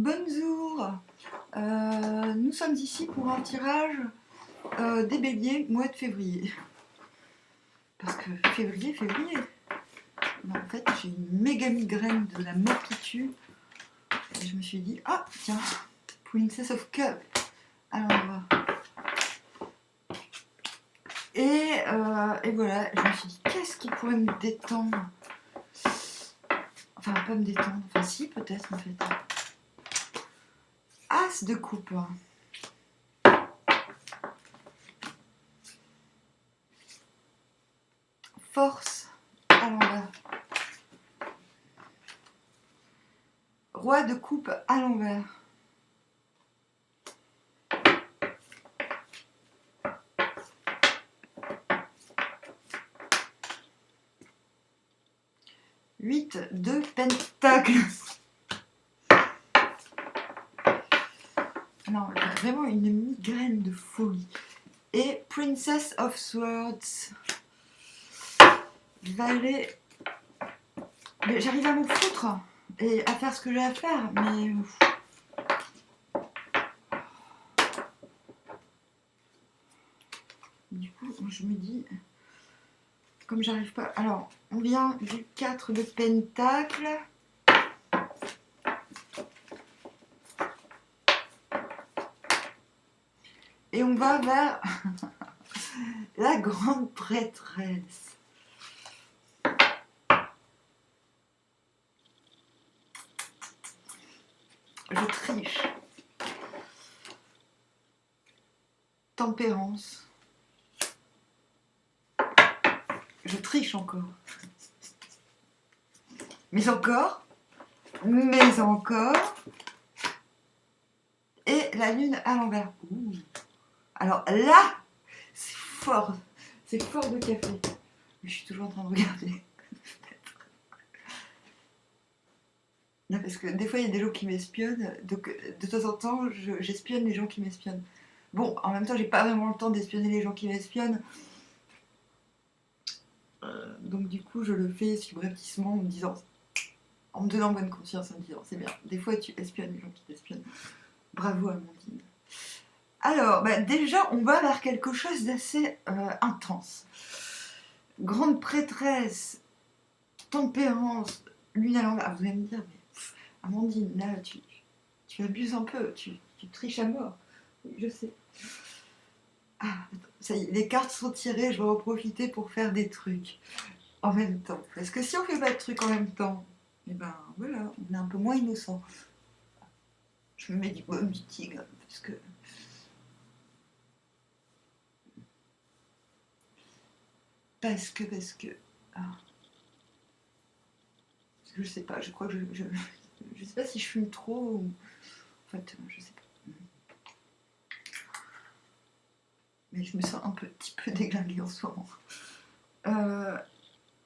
Bonjour, nous sommes ici pour un tirage des béliers mois de février. Parce que février. Mais en fait, j'ai une méga migraine de la mort qui tue. Et je me suis dit, ah tiens, Princess of Cup. Alors on va. Et voilà, je me suis dit, qu'est-ce qui pourrait me détendre? Enfin, pas me détendre, enfin si, peut-être en fait. As de coupe. Force à l'envers. Roi de coupe à l'envers. Huit de pentacle. Non, vraiment une migraine de folie. Et Princess of Swords. Valet. Mais j'arrive à m'en foutre et à faire ce que j'ai à faire, mais. Du coup, je me dis. Comme j'arrive pas. Alors, on vient du 4 de pentacle. Et on va vers la grande prêtresse. Je triche. Tempérance. Je triche encore. Mais encore. Et la lune à l'envers. Alors là, c'est fort de café. Mais je suis toujours en train de regarder. Non, parce que des fois, il y a des gens qui m'espionnent. Donc, de temps en temps, j'espionne les gens qui m'espionnent. Bon, en même temps, j'ai pas vraiment le temps d'espionner les gens qui m'espionnent. Donc, du coup, je le fais subrepticement en me donnant bonne conscience, en me disant, c'est bien. Des fois, tu espionnes les gens qui t'espionnent. Bravo, Amandine. Alors, déjà, on va vers quelque chose d'assez intense. Grande prêtresse, tempérance, lune à l'envers. Vous allez me dire, mais Amandine, là, tu abuses un peu, tu triches à mort. Oui, je sais. Ah, ça y est, les cartes sont tirées, je vais en profiter pour faire des trucs en même temps. Parce que si on fait pas de trucs en même temps, et ben voilà, on est un peu moins innocent. Je me mets du baume du tigre, parce que... Ah. Je sais pas, je crois que je sais pas si je fume trop ou... En fait, je sais pas. Mais je me sens un petit peu déglinguée en ce moment.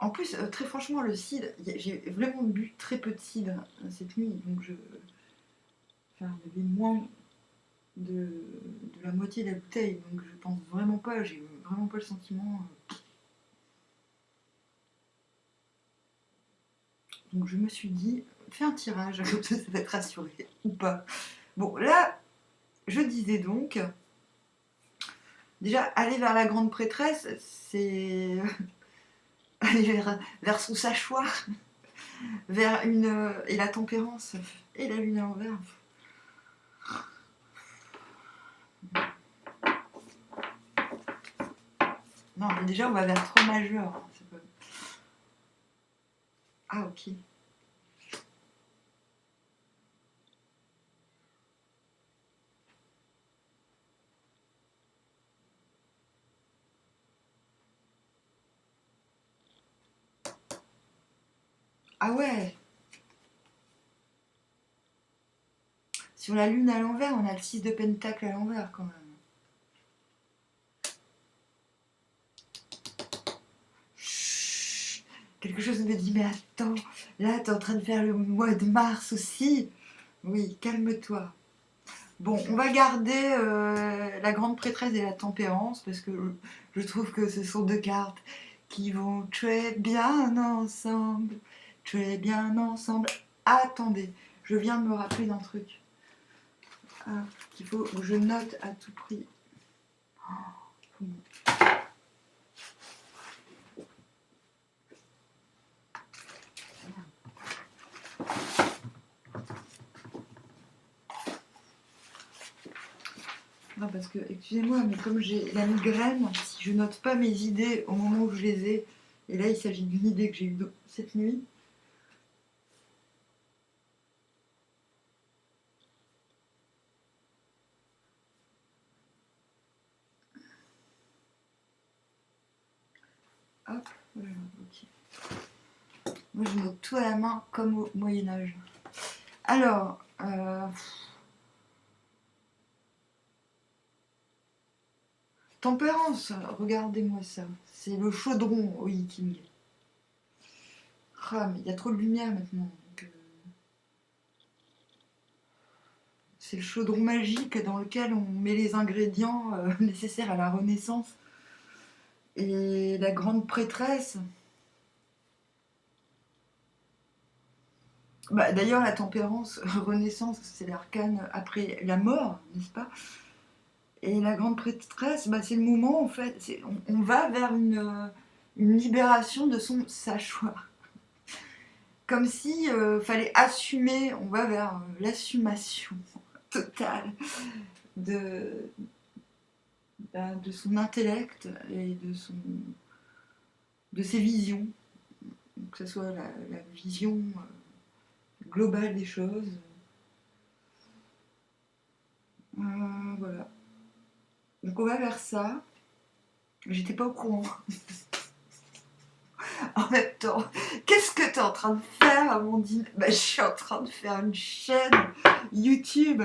En plus, très franchement, le cidre, j'ai vraiment bu très peu de cidre cette nuit, donc enfin, il y avait moins de la moitié de la bouteille, donc je pense vraiment pas, j'ai vraiment pas le sentiment. Donc je me suis dit, fais un tirage, comme ça va être rassuré, ou pas. Bon, là, je disais donc, déjà, aller vers la grande prêtresse, c'est aller vers son sachoir, vers une... et la tempérance, et la lune à l'envers. Non, mais déjà, on va vers 3 majeur. Hein, c'est pas... Ah, ok. Ah ouais. Sur la lune à l'envers, on a le 6 de pentacle à l'envers quand même. Chut. Quelque chose me dit, mais attends, là t'es en train de faire le mois de mars aussi. Oui, calme-toi. Bon, on va garder la grande prêtresse et la tempérance parce que je trouve que ce sont deux cartes qui vont très bien ensemble. Très bien ensemble. Attendez, je viens de me rappeler d'un truc. qu'il faut que je note à tout prix. Non, parce que, excusez-moi, mais comme j'ai la migraine, si je note pas mes idées au moment où je les ai, et là il s'agit d'une idée que j'ai eue cette nuit, hop, voilà, ok. Moi je note tout à la main comme au Moyen-Âge. Alors, tempérance, regardez-moi ça. C'est le chaudron au Yiking. Ah, mais il y a trop de lumière maintenant. C'est le chaudron magique dans lequel on met les ingrédients nécessaires à la Renaissance. Et la grande prêtresse. Bah, d'ailleurs, la tempérance, Renaissance, c'est l'arcane après la mort, n'est-ce pas? Et la grande prêtresse, bah, c'est le moment, en fait, on va vers une libération de son sachoir. Comme si fallait assumer, on va vers l'assumation totale de, de son intellect et de ses visions. Que ce soit la vision globale des choses. Voilà. Donc on va vers ça. J'étais pas au courant. En même temps, qu'est-ce que tu es en train de faire, Amandine? Bah, je suis en train de faire une chaîne YouTube.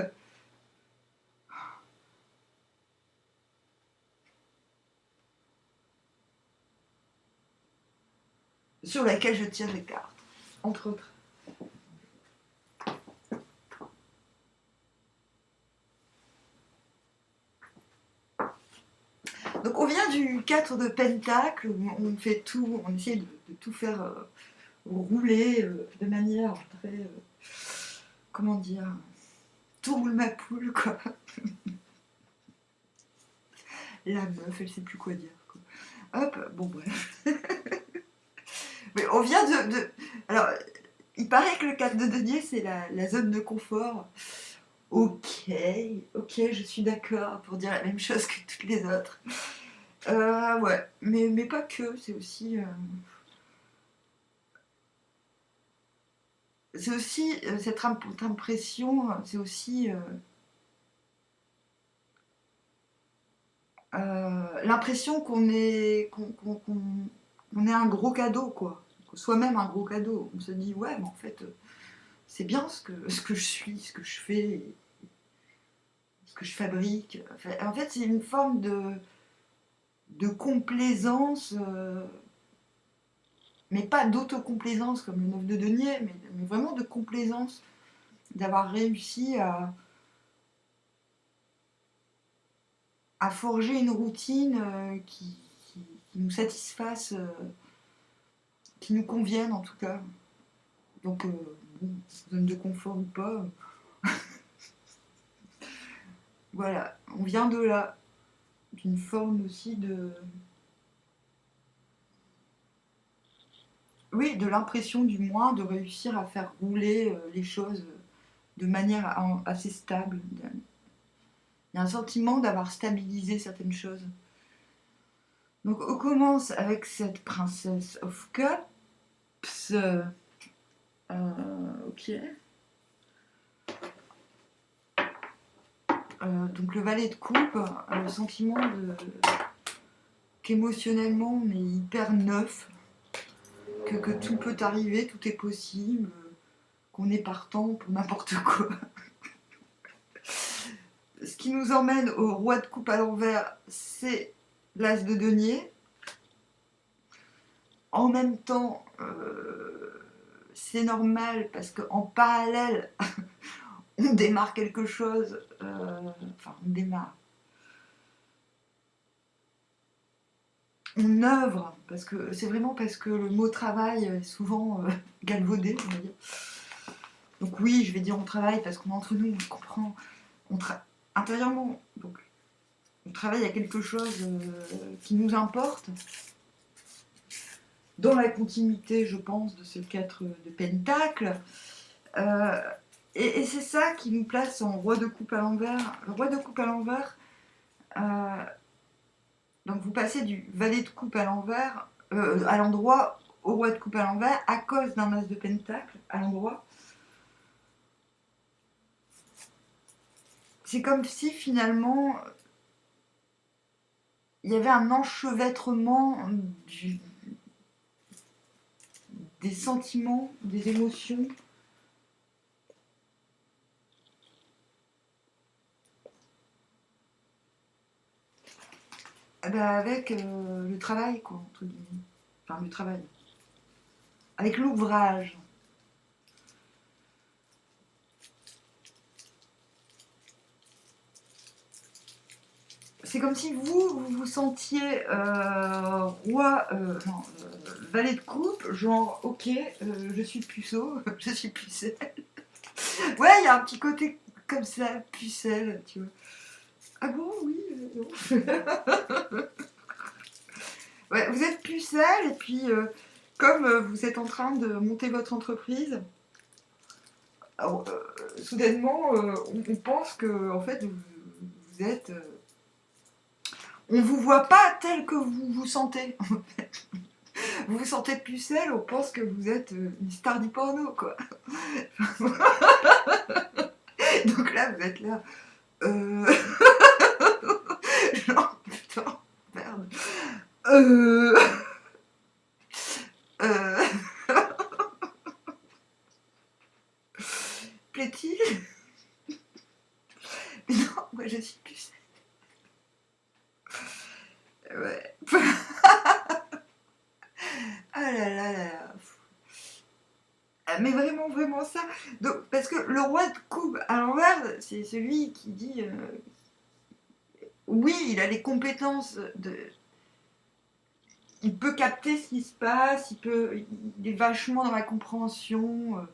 Sur laquelle je tire les cartes, entre autres. Donc on vient du 4 de Pentacle, où on fait tout, on essaie de tout faire rouler de manière très, comment dire, tout roule ma poule, quoi. La meuf, elle sait plus quoi dire, quoi. Hop, bon bref. Mais on vient de... Alors, il paraît que le 4 de denier, c'est la zone de confort. Ok, je suis d'accord pour dire la même chose que toutes les autres. Ouais, mais pas que, c'est aussi... c'est aussi cette impression, c'est aussi l'impression qu'on est un gros cadeau, quoi. Soi-même un gros cadeau. On se dit, ouais, mais en fait, c'est bien ce que je suis, ce que je fais, ce que je fabrique. Enfin, en fait, c'est une forme de complaisance, mais pas d'autocomplaisance comme le 9 de denier, mais vraiment de complaisance d'avoir réussi à forger une routine qui nous satisfasse, qui nous convienne en tout cas. Donc, bon, zone de confort ou pas, voilà, on vient de là, d'une forme aussi de... Oui, de l'impression du moins de réussir à faire rouler les choses de manière assez stable. Il y a un sentiment d'avoir stabilisé certaines choses. Donc on commence avec cette princesse of Cups. Ok. Donc le valet de coupe, le sentiment qu'émotionnellement on est hyper neuf, que tout peut arriver, tout est possible, qu'on est partant pour n'importe quoi. Ce qui nous emmène au roi de coupe à l'envers, c'est l'as de denier. En même temps, c'est normal parce qu'en parallèle, on démarre quelque chose. Enfin, on démarre. On œuvre, parce que c'est vraiment parce que le mot travail est souvent galvaudé, on va dire. Donc oui, je vais dire on travaille parce qu'on est entre nous, on comprend. intérieurement, donc, on travaille à quelque chose qui nous importe, dans la continuité, je pense, de ce 4 de Pentacle. Et c'est ça qui nous place en roi de coupe à l'envers. Le roi de coupe à l'envers, donc vous passez du valet de coupe à l'envers, à l'endroit, au roi de coupe à l'envers, à cause d'un as de Pentacle, à l'endroit. C'est comme si finalement il y avait un enchevêtrement des sentiments, des émotions. Avec le travail, quoi, entre guillemets. Enfin, le travail. Avec l'ouvrage. C'est comme si vous vous sentiez roi, non, valet de coupe, genre, ok, je suis puceau, je suis pucelle. Ouais, il y a un petit côté comme ça, pucelle, tu vois. Ah bon, oui, non. Ouais, vous êtes pucelle, et puis, comme vous êtes en train de monter votre entreprise, alors, soudainement, on pense que, en fait, vous êtes... on vous voit pas tel que vous vous sentez. Vous vous sentez pucelle, on pense que vous êtes une star du porno, quoi. Donc là, vous êtes là. Genre, putain, merde. Euh... Plaît-il? Mais non, moi je suis pucelle. Ouais. Ah là là là là. Mais vraiment, vraiment ça. Donc, parce que le roi de coupe à l'envers, c'est celui qui dit oui, il a les compétences de. Il peut capter ce qui se passe, il est vachement dans la compréhension.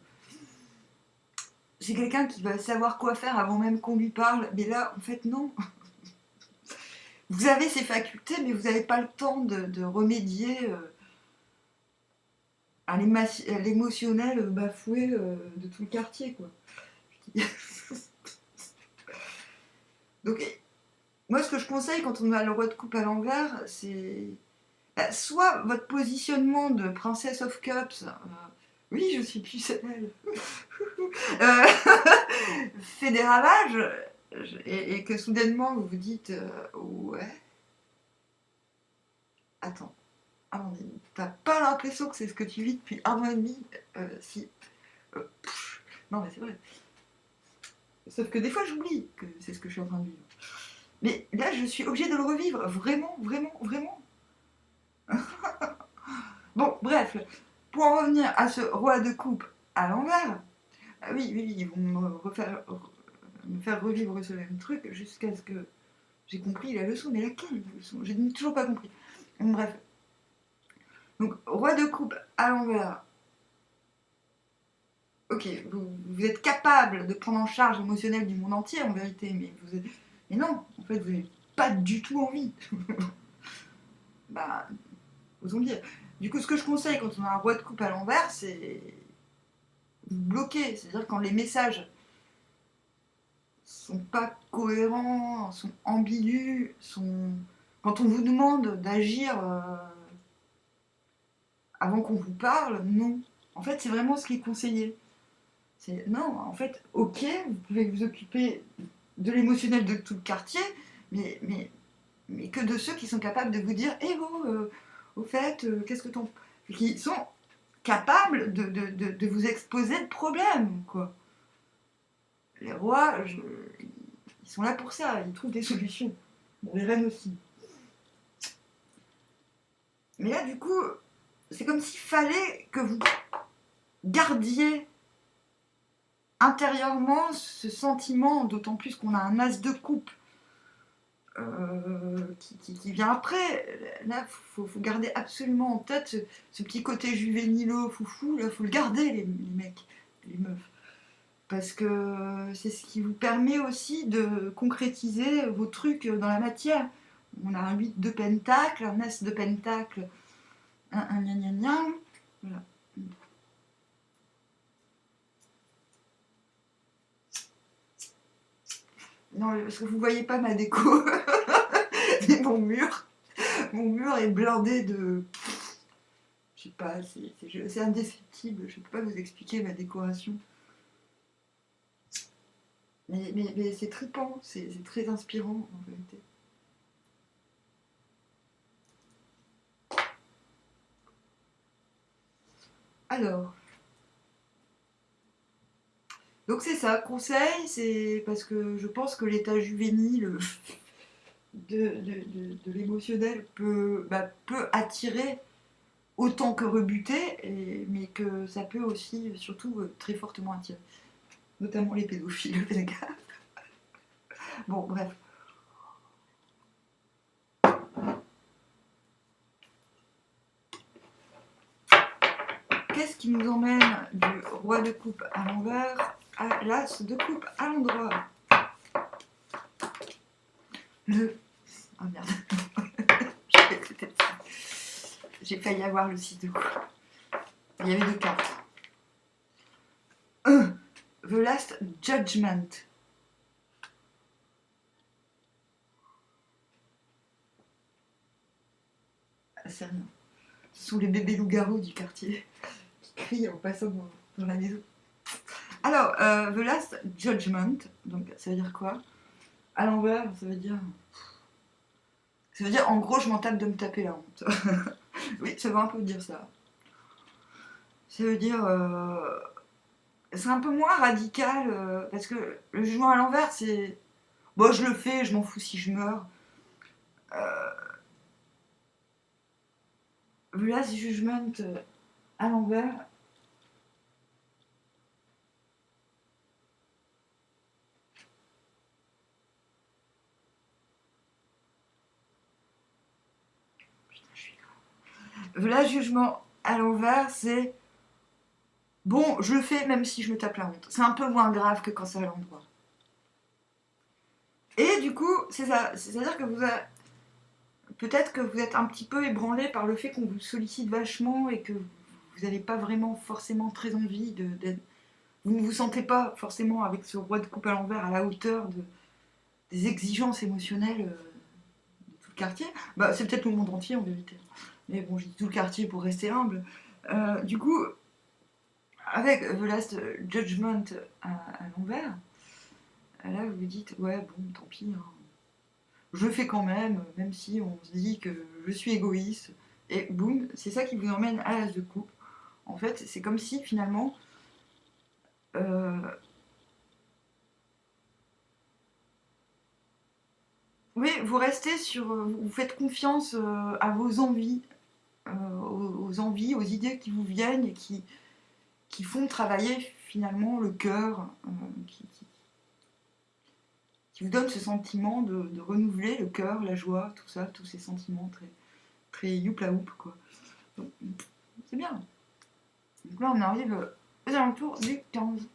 C'est quelqu'un qui va savoir quoi faire avant même qu'on lui parle. Mais là, en fait, non. Vous avez ces facultés, mais vous n'avez pas le temps de remédier à l'émotionnel bafoué de tout le quartier, quoi. Donc, moi, ce que je conseille quand on a le roi de coupe à l'envers, c'est soit votre positionnement de Princess of Cups, oui, je suis pucelle, fait des ravages, et que soudainement vous vous dites ouais, attends, Amandine, t'as pas l'impression que c'est ce que tu vis depuis 1 an et demi? Si. Non, mais c'est vrai. Sauf que des fois, j'oublie que c'est ce que je suis en train de vivre. Mais là, je suis obligée de le revivre. Vraiment, vraiment, vraiment. Bon, bref. Pour en revenir à ce roi de coupe à l'envers, oui, oui, ils vont me faire revivre ce même truc jusqu'à ce que j'ai compris la leçon. Mais laquelle leçon? J'ai toujours pas compris. Bref. Donc, roi de coupe à l'envers. Ok, vous êtes capable de prendre en charge l'émotionnel du monde entier en vérité, mais non, en fait, vous n'avez pas du tout envie. Bah, osons le dire. Du coup, ce que je conseille quand on a un roi de coupe à l'envers, c'est vous bloquer. C'est-à-dire quand les messages sont pas cohérents, sont ambigus, quand on vous demande d'agir avant qu'on vous parle, non. En fait, c'est vraiment ce qui est conseillé. Non, en fait, ok, vous pouvez vous occuper de l'émotionnel de tout le quartier, mais que de ceux qui sont capables de vous dire eh oh, au fait, qu'est-ce que t'en. Qui sont capables de vous exposer le problème, quoi. Les rois, ils sont là pour ça, ils trouvent des solutions. Bon, les reines aussi. Mais là, du coup, c'est comme s'il fallait que vous gardiez intérieurement ce sentiment, d'autant plus qu'on a un as de coupe qui vient après. Là, faut garder absolument en tête ce petit côté juvénilo, foufou, là, faut le garder, les mecs, les meufs. parce que c'est ce qui vous permet aussi de concrétiser vos trucs dans la matière. On a un 8 de pentacle, un As de pentacle, un gna gna gna. Voilà. Non, parce que vous voyez pas ma déco. Mais mon mur est blindé de... Je sais pas, c'est indescriptible. Je peux pas vous expliquer ma décoration. Mais c'est trippant, c'est très inspirant en vérité. Alors, donc c'est ça, conseil, c'est parce que je pense que l'état juvénile de l'émotionnel peut attirer autant que rebuter, mais que ça peut aussi, surtout, très fortement attirer. Notamment les pédophiles, les gars. Bon, bref. Qu'est-ce qui nous emmène du roi de coupe à l'envers à l'as de coupe à l'endroit? Oh merde. J'ai failli avoir le 6 de coupe. Il y avait 2 cartes. The Last Judgment. Ah, c'est rien. Ce sont les bébés loups-garous du quartier qui crient en passant dans la maison. Alors, The Last Judgment, donc ça veut dire quoi? À l'envers, ça veut dire... en gros, je m'en tape de me taper la honte. Oui, ça veut un peu dire ça. Ça veut dire... c'est un peu moins radical, parce que le jugement à l'envers, c'est... Bon, je le fais, je m'en fous si je meurs. The Last Judgment à l'envers... Le jugement à l'envers, c'est bon, je le fais même si je me tape la honte. C'est un peu moins grave que quand c'est à l'endroit. Et du coup, c'est ça. C'est-à-dire que peut-être que vous êtes un petit peu ébranlé par le fait qu'on vous sollicite vachement et que vous n'avez pas vraiment forcément très envie d'être. Vous ne vous sentez pas forcément avec ce roi de coupe à l'envers à la hauteur des exigences émotionnelles de tout le quartier. Bah, c'est peut-être le monde entier en vérité. Mais bon, je dis tout le quartier pour rester humble. Du coup, avec The Last Judgment à l'envers, là vous vous dites, ouais, bon, tant pis, hein. Je le fais quand même si on se dit que je suis égoïste. Et boum, c'est ça qui vous emmène à l'as de coupe. En fait, c'est comme si finalement... oui, vous restez sur... Vous faites confiance à vos envies, aux envies, aux idées qui vous viennent et qui font travailler finalement le cœur, qui vous donne ce sentiment de renouveler le cœur, la joie, tout ça, tous ces sentiments très, très youp-la-oup, quoi. Donc, c'est bien. Donc là, on arrive aux alentours du 15.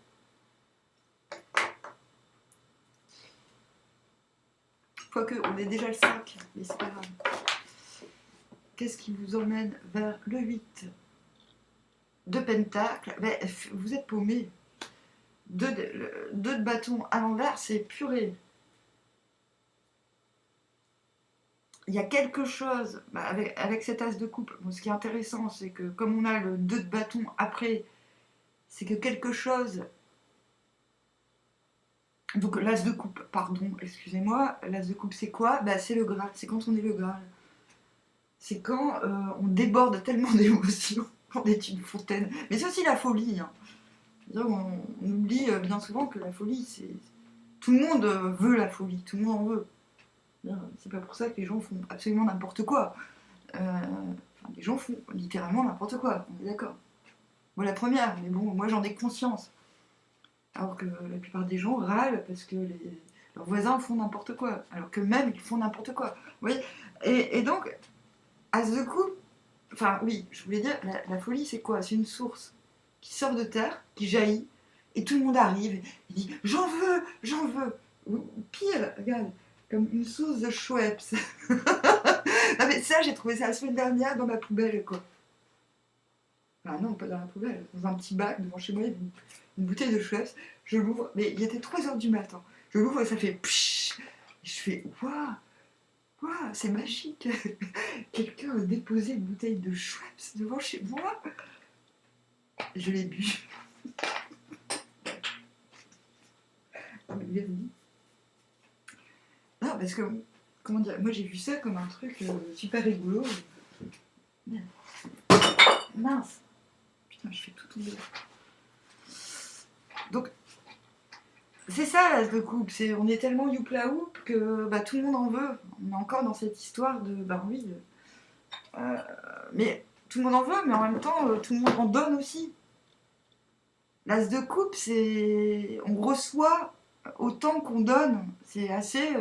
Quoique, on est déjà le 5, mais c'est pas grave. Qu'est-ce qui vous emmène vers le 8 de pentacle? Ben, vous êtes paumé. 2 de bâton à l'envers, c'est purée. Il y a quelque chose avec cet as de coupe. Bon, ce qui est intéressant, c'est que comme on a le 2 de bâton après, c'est que quelque chose... Donc l'as de coupe, pardon, excusez-moi, l'as de coupe c'est quoi? C'est le Graal, c'est quand on est le Graal. C'est quand on déborde tellement d'émotions, on est une fontaine. Mais c'est aussi la folie. Hein. On oublie bien souvent que la folie, c'est... Tout le monde veut la folie, tout le monde en veut. C'est pas pour ça que les gens font absolument n'importe quoi. Les gens font littéralement n'importe quoi, on est d'accord. Moi la première, mais bon, moi j'en ai conscience. Alors que la plupart des gens râlent parce que leurs voisins font n'importe quoi. Alors que même ils font n'importe quoi. Vous voyez et donc, as de coupe, enfin oui, je voulais dire, la folie c'est quoi? C'est une source qui sort de terre, qui jaillit, Et tout le monde arrive, il dit j'en veux, j'en veux. Ou pire, regarde, comme une sauce de Schweppes. Non mais ça, j'ai trouvé ça la semaine dernière dans ma poubelle, quoi. Ah non, pas dans la poubelle, dans un petit bac devant chez moi, il y avait une bouteille de Schweppes. Je l'ouvre, mais il était 3 h du matin. Je l'ouvre et ça fait pshhh. Et je fais waouh, waouh, c'est magique. Quelqu'un a déposé une bouteille de Schweppes devant chez moi. Je l'ai bu. Non, parce que, comment dire, moi j'ai vu ça comme un truc super rigolo. Mince. Putain, je fais tout tomber. Donc, c'est ça l'as de couple, on est tellement youpla-oup que bah, tout le monde en veut. On est encore dans cette histoire de, bah oui, mais tout le monde en veut, mais en même temps, tout le monde en donne aussi. L'as de coupe, on reçoit autant qu'on donne. C'est assez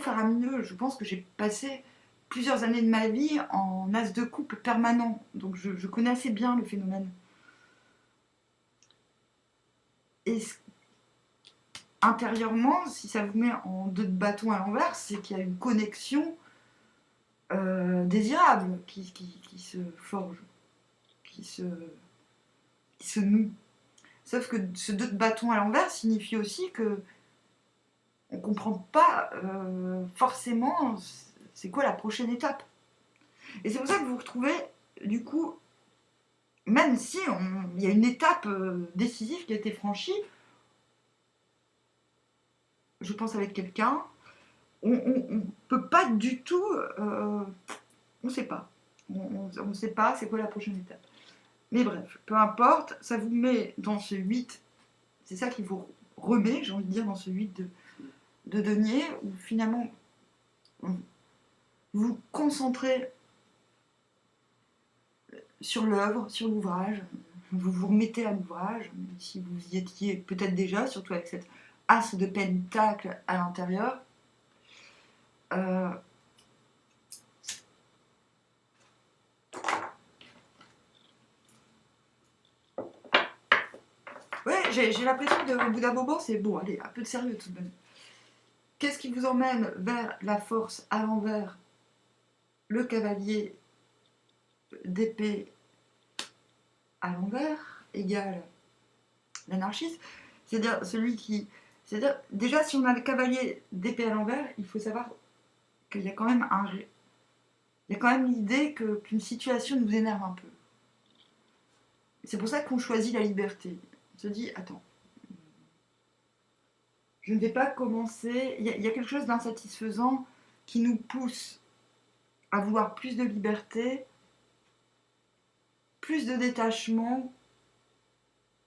faramineux. Je pense que j'ai passé plusieurs années de ma vie en as de coupe permanent. Donc je connais assez bien le phénomène. Et intérieurement, si ça vous met en 2 de bâton à l'envers, c'est qu'il y a une connexion désirable qui se forge, qui se noue. Sauf que ce 2 de bâton à l'envers signifie aussi que on ne comprend pas forcément c'est quoi la prochaine étape. Et c'est pour ça que vous vous retrouvez, du coup, même si il y a une étape décisive qui a été franchie, je pense avec quelqu'un, on ne peut pas du tout, on ne sait pas. On ne sait pas c'est quoi la prochaine étape. Mais bref, peu importe, ça vous met dans ce 8, c'est ça qui vous remet, j'ai envie de dire, dans ce 8 de denier, où finalement, vous vous concentrez sur l'œuvre, sur l'ouvrage, vous vous remettez à l'ouvrage, si vous y étiez peut-être déjà, surtout avec cette as de pentacle à l'intérieur. Ouais, j'ai l'impression qu'au bout d'un moment, c'est bon, allez, un peu de sérieux tout de même. Qu'est-ce qui vous emmène vers la force à l'envers? Le cavalier d'épée à l'envers égale l'anarchiste, c'est-à-dire celui qui... C'est-à-dire, déjà, si on a le cavalier d'épée à l'envers, il faut savoir qu'il y a quand même il y a quand même l'idée qu'une situation nous énerve un peu. C'est pour ça qu'on choisit la liberté. On se dit, attends, je ne vais pas commencer... Il y a quelque chose d'insatisfaisant qui nous pousse à vouloir plus de liberté, plus de détachement,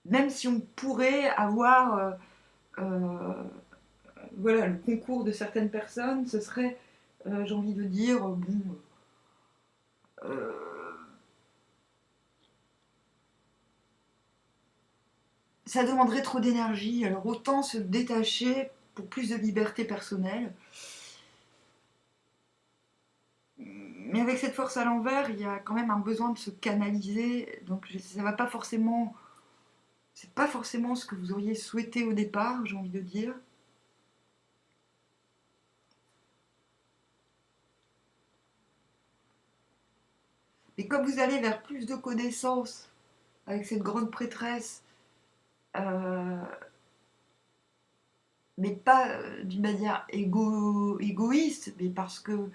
même si on pourrait avoir voilà, le concours de certaines personnes, ce serait, j'ai envie de dire, bon, ça demanderait trop d'énergie, alors autant se détacher pour plus de liberté personnelle. Mais avec cette force à l'envers, il y a quand même un besoin de se canaliser, donc ça va pas forcément... C'est pas forcément ce que vous auriez souhaité au départ, j'ai envie de dire. Et comme vous allez vers plus de connaissances avec cette grande prêtresse, mais pas d'une manière égoïste, mais parce que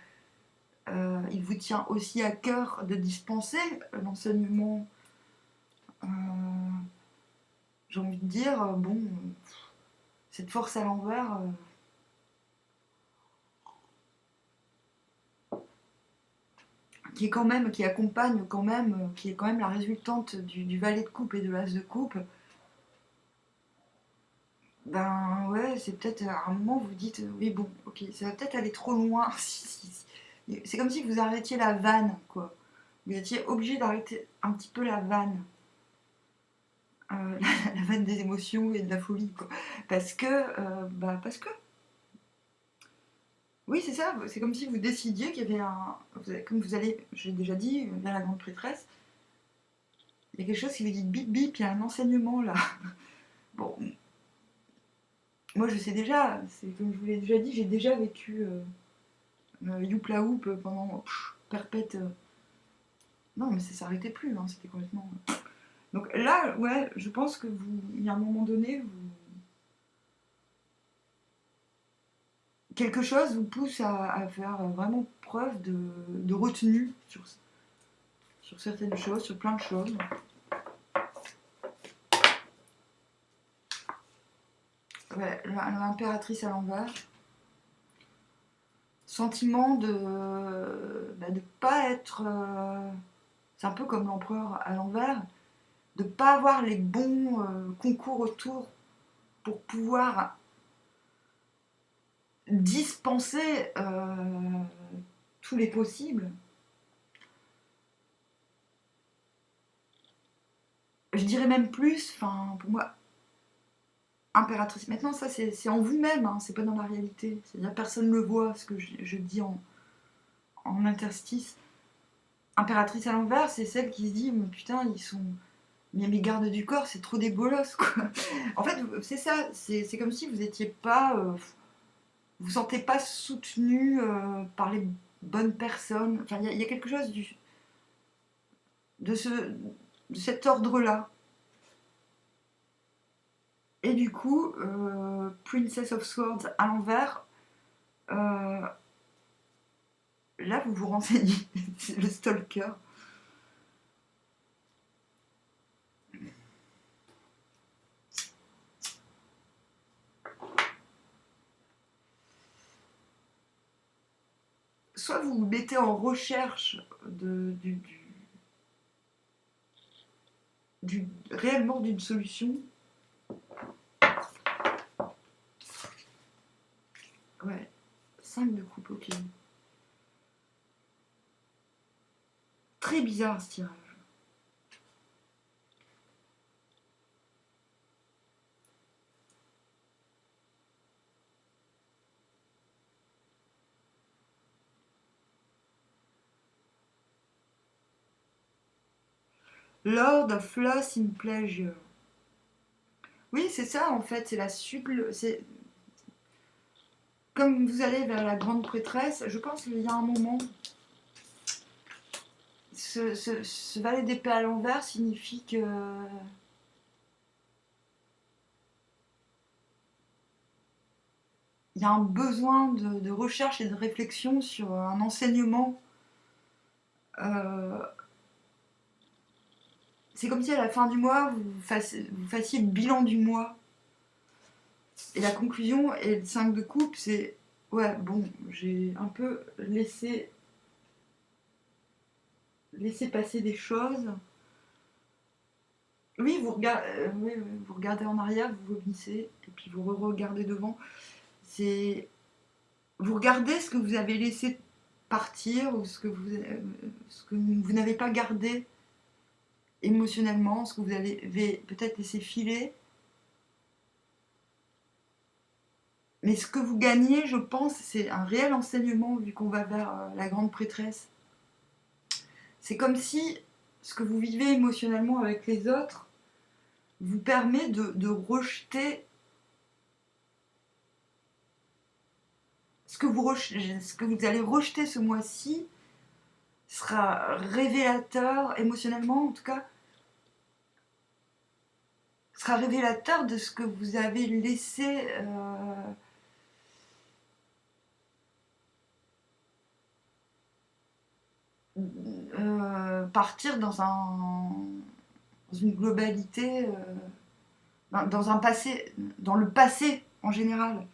il vous tient aussi à cœur de dispenser l'enseignement. J'ai envie de dire, bon, cette force à l'envers, qui accompagne quand même, qui est quand même la résultante du valet de coupe et de l'as de coupe. Ben ouais, c'est peut-être à un moment vous dites, oui bon, ok, ça va peut-être aller trop loin. C'est comme si vous arrêtiez la vanne, quoi. Vous étiez obligé d'arrêter un petit peu la vanne. La vanne des émotions et de la folie, quoi. Parce que... Oui, c'est ça, c'est comme si vous décidiez qu'il y avait comme vous allez, j'ai déjà dit, vers la grande prêtresse, il y a quelque chose qui vous dit bip bip, il y a un enseignement là. Bon, moi je sais déjà, c'est comme je vous l'ai déjà dit, j'ai déjà vécu Youpla Hoop pendant perpète. Non, mais ça s'arrêtait plus, hein, c'était complètement. Donc là, ouais, je pense que vous, il y a un moment donné, quelque chose vous pousse à faire vraiment preuve de retenue sur certaines choses, sur plein de choses. Ouais, l'impératrice à l'envers. Sentiment de ne pas être. C'est un peu comme l'empereur à l'envers, de ne pas avoir les bons concours autour pour pouvoir dispenser tous les possibles. Je dirais même plus, enfin, pour moi, impératrice. Maintenant, ça, c'est en vous-même, hein, c'est pas dans la réalité. C'est-à-dire, personne ne le voit, ce que je dis en interstice. Impératrice à l'envers, c'est celle qui se dit, mais putain, ils sont. Mais mes gardes du corps, c'est trop des bolosses, quoi. En fait, c'est ça, c'est comme si vous étiez pas. Vous sentez pas soutenu par les bonnes personnes. Enfin, il y a quelque chose de cet ordre-là. Et du coup, Princess of Swords à l'envers, là vous vous renseignez, c'est le stalker. Soit vous vous mettez en recherche réellement d'une solution. Ouais, 5 de coupe, ok. Très bizarre ce tirage. Lord of Loss in Pleasure. Oui, c'est ça en fait, c'est la c'est comme vous allez vers la grande prêtresse, je pense qu'il y a un moment. Ce valet d'épée à l'envers signifie que il y a un besoin de recherche et de réflexion sur un enseignement. C'est comme si à la fin du mois, vous fassiez le bilan du mois. Et la conclusion, et le 5 de coupe, c'est ouais, bon, j'ai un peu laissé passer des choses. Oui, vous regardez en arrière, vous vomissez, et puis vous regardez devant. Vous regardez ce que vous avez laissé partir, ou ce que vous n'avez pas gardé émotionnellement, ce que vous avez peut-être laissé filer. Mais ce que vous gagnez, je pense, c'est un réel enseignement, vu qu'on va vers la grande prêtresse. C'est comme si ce que vous vivez émotionnellement avec les autres vous permet de rejeter ce que vous allez rejeter ce mois-ci sera révélateur, émotionnellement en tout cas, sera révélateur de ce que vous avez laissé partir dans une globalité, dans un passé, dans le passé en général.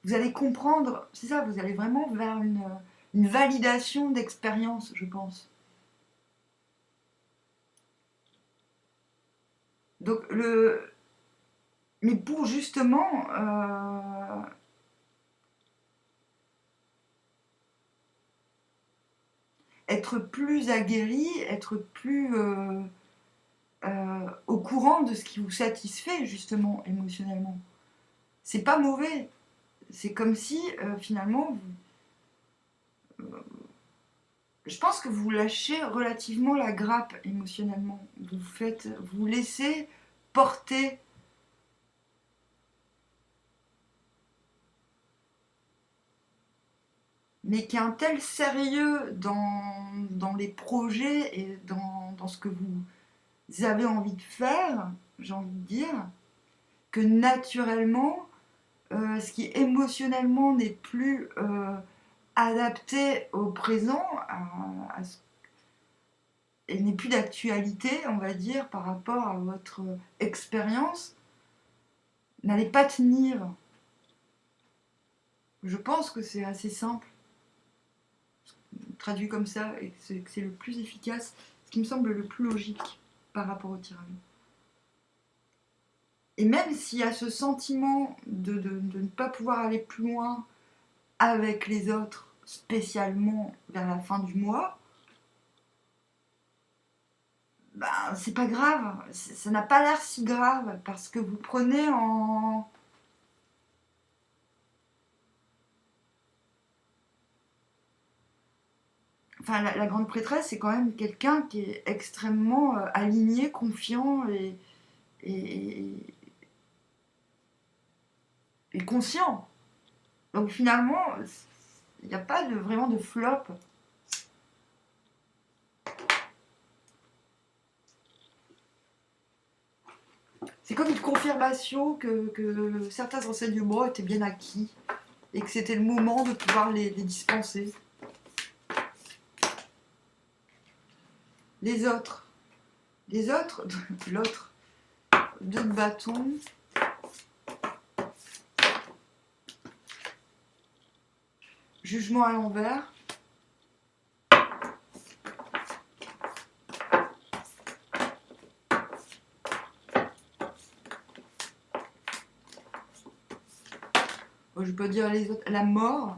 Vous allez comprendre, c'est ça, vous allez vraiment vers une validation d'expérience, je pense. Donc mais pour justement être plus aguerri, être plus au courant de ce qui vous satisfait justement émotionnellement. C'est pas mauvais. C'est comme si finalement je pense que vous lâchez relativement la grappe émotionnellement. Vous laissez porter mais qui a un tel sérieux dans les projets et dans ce que vous avez envie de faire, j'ai envie de dire, que naturellement, ce qui émotionnellement n'est plus adapté au présent, et n'est plus d'actualité, on va dire, par rapport à votre expérience, n'allez pas tenir. Je pense que c'est assez simple, traduit comme ça, et que c'est le plus efficace, ce qui me semble le plus logique par rapport au tirage. Et même s'il y a ce sentiment de ne pas pouvoir aller plus loin avec les autres, spécialement vers la fin du mois, ben, c'est pas grave, ça n'a pas l'air si grave, parce que vous prenez en... Enfin, la grande prêtresse, c'est quand même quelqu'un qui est extrêmement aligné, confiant et, et conscient. Donc finalement, il n'y a pas vraiment de flop. C'est comme une confirmation que certains enseignements étaient bien acquis et que c'était le moment de pouvoir les dispenser. Les autres, l'autre, 2 de bâton, jugement à l'envers, je vais pas dire les autres, la mort,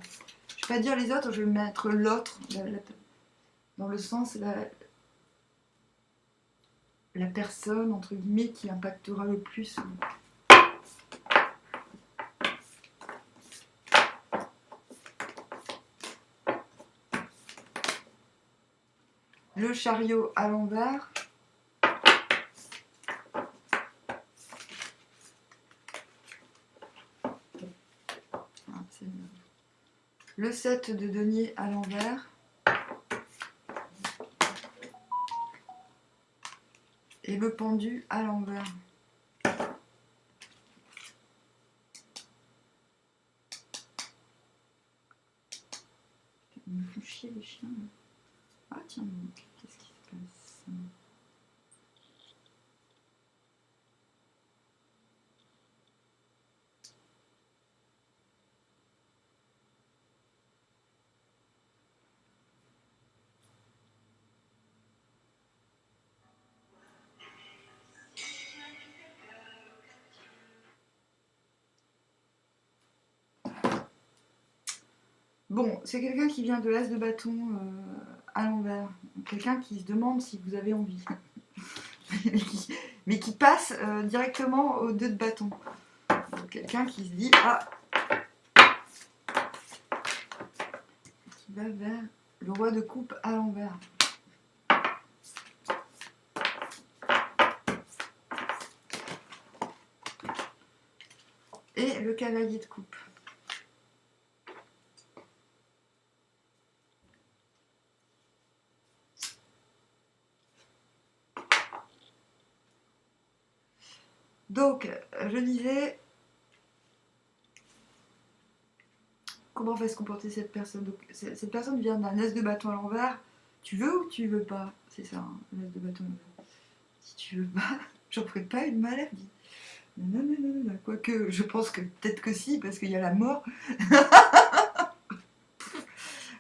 je vais pas dire les autres, je vais mettre l'autre, dans le sens la personne entre guillemets qui impactera le plus. Le chariot à l'envers. Le 7 de denier à l'envers. Et le pendu à l'envers. Ils me font chier les chiens. Ah tiens, qu'est-ce qui se passe ? Bon, c'est quelqu'un qui vient de l'as de bâton à l'envers. Quelqu'un qui se demande si vous avez envie. mais qui passe directement au 2 de bâton. Quelqu'un qui se dit ah, qui va vers le roi de coupe à l'envers. Et le cavalier de coupe. Donc, je disais, comment va se comporter cette personne ? Donc, cette personne vient d'un as de bâton à l'envers. Tu veux ou tu veux pas ? C'est ça, hein, l'as de bâton à l'envers. Si tu veux pas, j'en ferai pas une maladie. Non. Quoique, je pense que peut-être que si, parce qu'il y a la mort.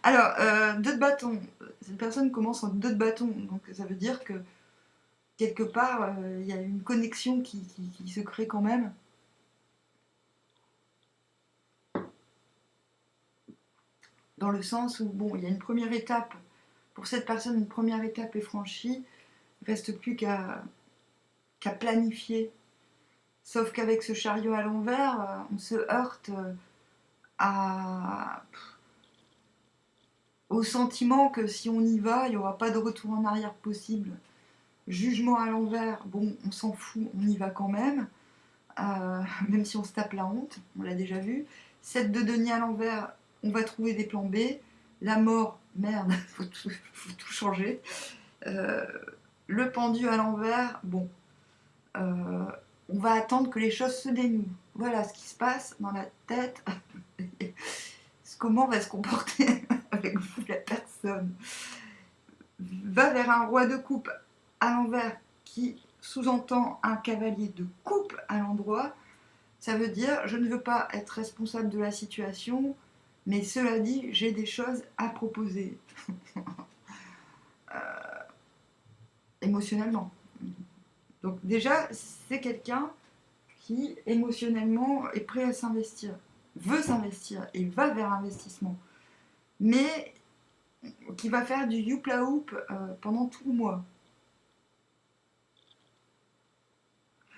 Alors, 2 de bâton. Cette personne commence en 2 de bâton. Donc, ça veut dire que quelque part, il y a une connexion qui se crée quand même. Dans le sens où, bon, il y a une première étape. Pour cette personne, une première étape est franchie. Il ne reste plus qu'à planifier. Sauf qu'avec ce chariot à l'envers, on se heurte au sentiment que si on y va, il n'y aura pas de retour en arrière possible. Jugement à l'envers, bon, on s'en fout, on y va quand même. Même si on se tape la honte, on l'a déjà vu. 7 de denier à l'envers, on va trouver des plans B. La mort, merde, faut tout changer. Le pendu à l'envers, bon, on va attendre que les choses se dénouent. Voilà ce qui se passe dans la tête. Comment va se comporter avec vous la personne. Va vers un roi de coupe à l'envers qui sous-entend un cavalier de coupe à l'endroit. Ça veut dire je ne veux pas être responsable de la situation, mais cela dit, j'ai des choses à proposer. Émotionnellement. Donc déjà, c'est quelqu'un qui émotionnellement est prêt à s'investir, veut s'investir et va vers l'investissement, mais qui va faire du youpla hoop pendant tout le mois.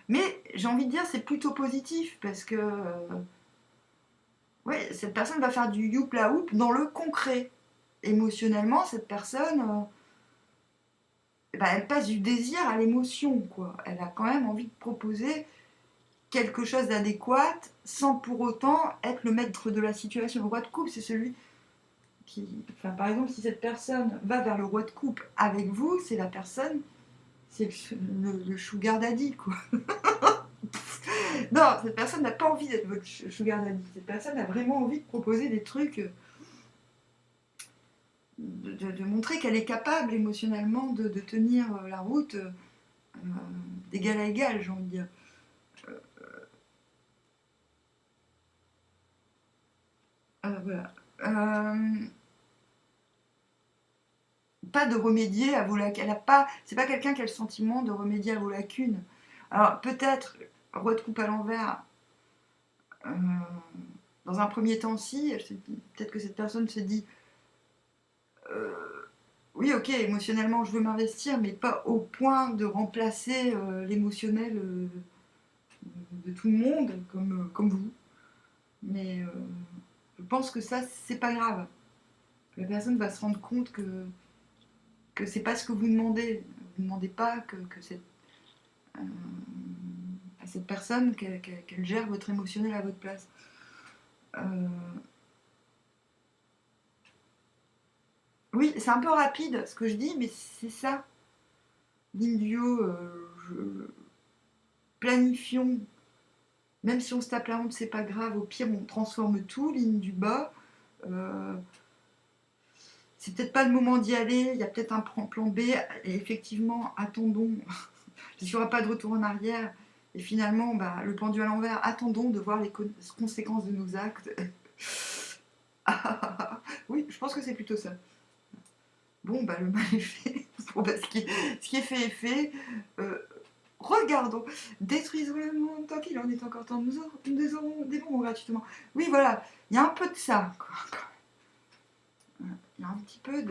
Mais j'ai envie de dire c'est plutôt positif parce que ouais, cette personne va faire du youpla hoop dans le concret. Émotionnellement, cette personne elle passe du désir à l'émotion, quoi. Elle a quand même envie de proposer quelque chose d'adéquat sans pour autant être le maître de la situation. Le roi de coupe, c'est celui qui... Enfin, par exemple, si cette personne va vers le roi de coupe avec vous, c'est la personne... C'est le sugar daddy, quoi. Non, cette personne n'a pas envie d'être votre sugar daddy. Cette personne a vraiment envie de proposer des trucs... De montrer qu'elle est capable émotionnellement de tenir la route d'égal à égal, j'ai envie de dire. Voilà. Pas de remédier à vos lacunes. C'est pas quelqu'un qui a le sentiment de remédier à vos lacunes. Alors peut-être, roi de coupe à l'envers, dans un premier temps, si, peut-être que cette personne se dit oui, ok, émotionnellement, je veux m'investir, mais pas au point de remplacer l'émotionnel de tout le monde, comme vous. Mais je pense que ça, c'est pas grave. La personne va se rendre compte que c'est pas ce que vous demandez. Vous ne demandez pas à cette personne qu'elle gère votre émotionnel à votre place. Oui, c'est un peu rapide ce que je dis, mais c'est ça. L'indio, planifions. Même si on se tape la honte, c'est pas grave. Au pire, on transforme tout, ligne du bas. C'est peut-être pas le moment d'y aller. Il y a peut-être un plan B. Et effectivement, attendons. Il n'y aura pas de retour en arrière. Et finalement, le pendu à l'envers, attendons de voir les conséquences de nos actes. Oui, je pense que c'est plutôt ça. Bon, le mal est fait. Bon, ce qui est fait est fait. Regardons, détruisons le monde tant qu'il en est encore temps. Nous aurons des bonbons gratuitement. Oui, voilà, il y a un peu de ça. Il y a un petit peu de...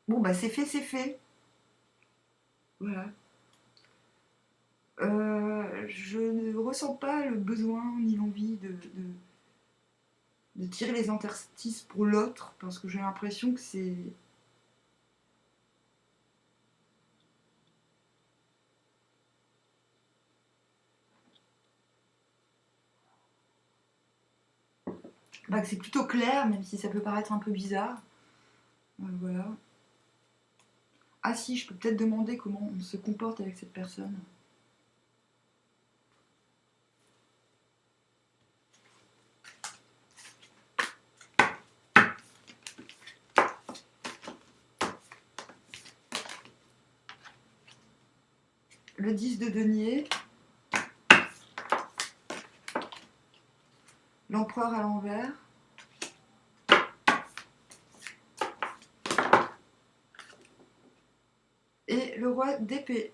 Bon, c'est fait, c'est fait. Voilà. Je ne ressens pas le besoin ni l'envie de tirer les interstices pour l'autre, parce que j'ai l'impression que c'est... que c'est plutôt clair, même si ça peut paraître un peu bizarre. Voilà. Ah si, je peux peut-être demander comment on se comporte avec cette personne. Le 10 de denier, l'empereur à l'envers, et le roi d'épée.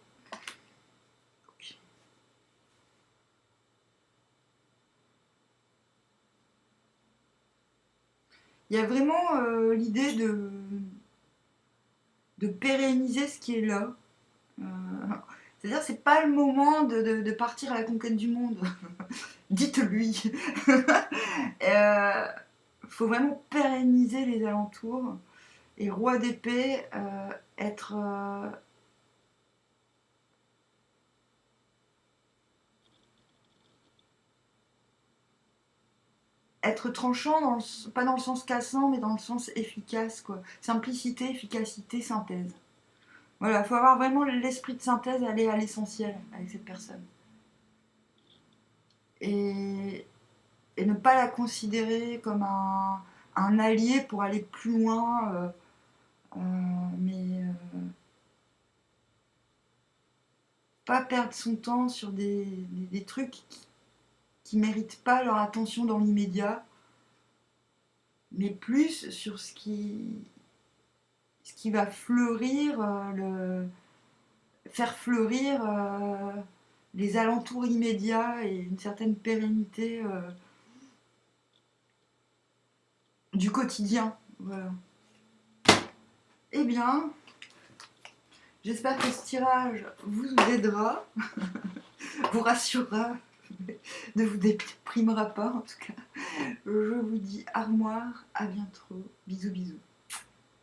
Il y a vraiment l'idée de pérenniser ce qui est là. C'est-à-dire, c'est pas le moment de partir à la conquête du monde. Dites-lui. Faut vraiment pérenniser les alentours. Et roi d'épée, être tranchant, pas dans le sens cassant, mais dans le sens efficace, quoi. Simplicité, efficacité, synthèse. Voilà, il faut avoir vraiment l'esprit de synthèse, aller à l'essentiel avec cette personne. Et, et ne pas la considérer comme un allié pour aller plus loin, mais pas perdre son temps sur des trucs qui méritent pas leur attention dans l'immédiat, mais plus sur ce qui va fleurir, faire fleurir les alentours immédiats et une certaine pérennité du quotidien. Voilà. Eh bien, j'espère que ce tirage vous aidera, vous rassurera, ne vous déprimera pas en tout cas. Je vous dis armoire, à bientôt, bisous bisous.